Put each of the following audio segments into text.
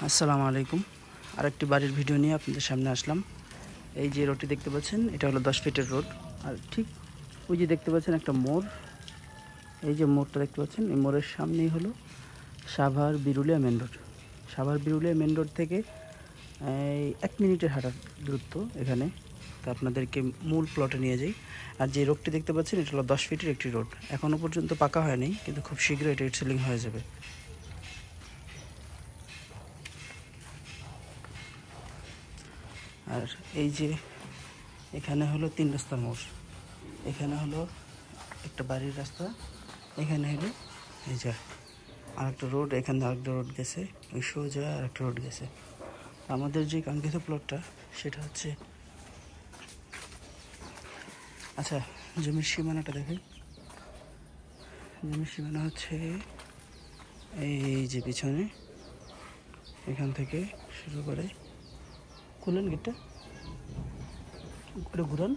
আসসালামু আলাইকুম। আরেকটি বাড়ির ভিডিও নিয়ে আপনাদের সামনে আসলাম। এই যে রোডটি দেখতে পাচ্ছেন, এটা হলো 10 ফিটের রোড। আর ঠিক ওই যে দেখতে পাচ্ছেন একটা মোড়, এই যে মোড়টা দেখতে পাচ্ছেন, এই মোড়ের সামনেই হলো Savar Birulia main road. Savar Birulia main road থেকে এই 1 মিনিটের হাঁটার দূরত্ব এখানে। তো আপনাদেরকে মূল প্লটে নিয়ে যাই। আর যে রোডটি দেখতে পাচ্ছেন, এটা হলো 10 ফিটের একটি রোড। এখনও পর্যন্ত পাকা হয়নি, কিন্তু খুব শীঘ্রই এটা সেলিং হয়ে যাবে। আর এই যে এখানে হলো 3 রাস্তার মোড়, এখানে হলো একটা বাড়ির রাস্তা, এখানে হলো এই যে আরেকটা রোড, এখানে আরেকটা রোড গেছে, ওই সোজা আরেকটা রোড গেছে। আমাদের যে কাঙ্ক্ষিত প্লটটা সেটা হচ্ছে, আচ্ছা জমির সীমানাটা দেখাই। জমির সীমানা হচ্ছে এই যে পিছনে, এখান থেকে শুরু করে, খুলেন গেটটা, ওটা ঘুরান,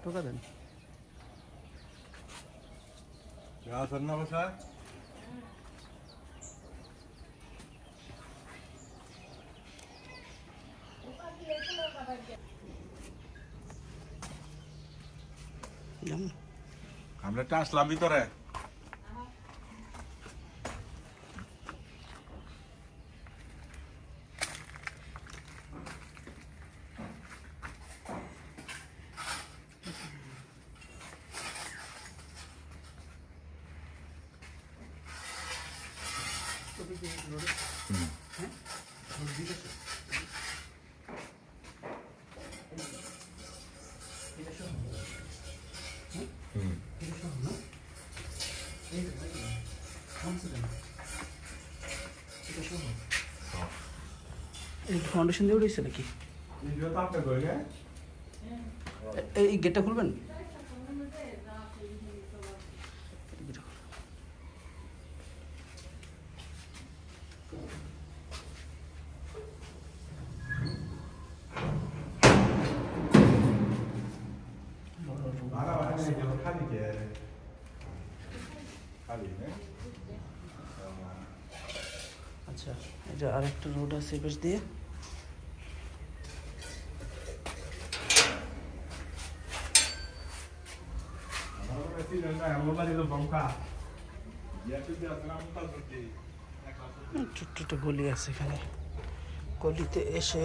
টোকা দেন। আমরা একটা আসলাম ভিতরে। ফাউন্ডেশন দিয়ে উঠেছে নাকি? এই গেটটা খুলবেন। আচ্ছা, এটা আরেকটা রোড আছে এপাশ দিয়ে। ছোট্ট একটা গলি আছে এখানে, গলিতে এসে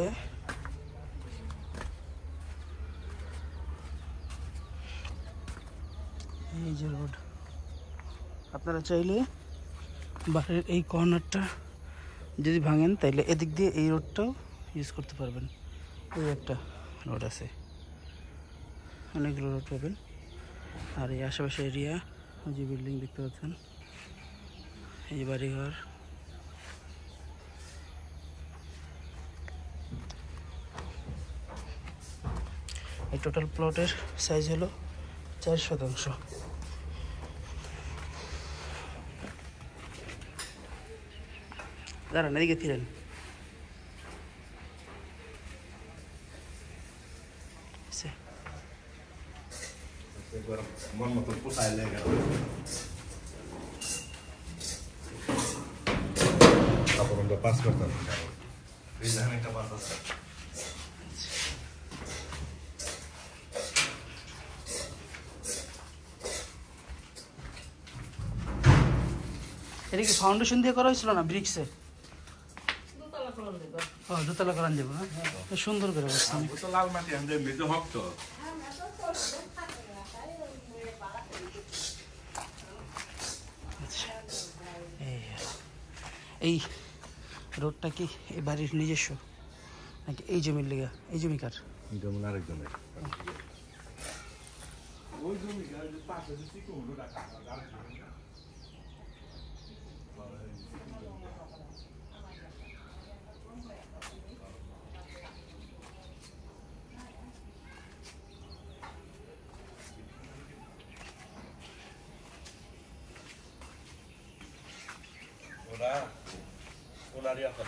এই যে রোড। আপনারা চাইলে বাড়ির এই কর্নারটা যদি ভাঙেন, তাইলে এদিক দিয়ে এই রোডটাও ইউজ করতে পারবেন। এই একটা রোড আছে, অনেকগুলো রোড পাবেন। আর এই আশেপাশে এরিয়া, যে বিল্ডিং দেখতে পাচ্ছেন, এই বাড়িঘর, এই টোটাল প্লটের সাইজ হলো 4 শতাংশ। দাঁড়ান, এদিকে ফিরেন। মন মতো পোষায় লেগে তারপর আমরা পাস করতাম। এই জায়গায় একটা পাস আছে। এটা কি ফাউন্ডেশন দিয়ে করা হয়েছিল না ব্রিক্সে? দোতলা করান যাবো না, সুন্দর করে বসছে। লাল মাটি আমাদের মৃত ভক্ত। এই রোডটা কি এই বাড়ির নিজস্ব নাকি এই জমির লেগা? এই জমি কার? যেমন আরেকজনের ওনারই আপনার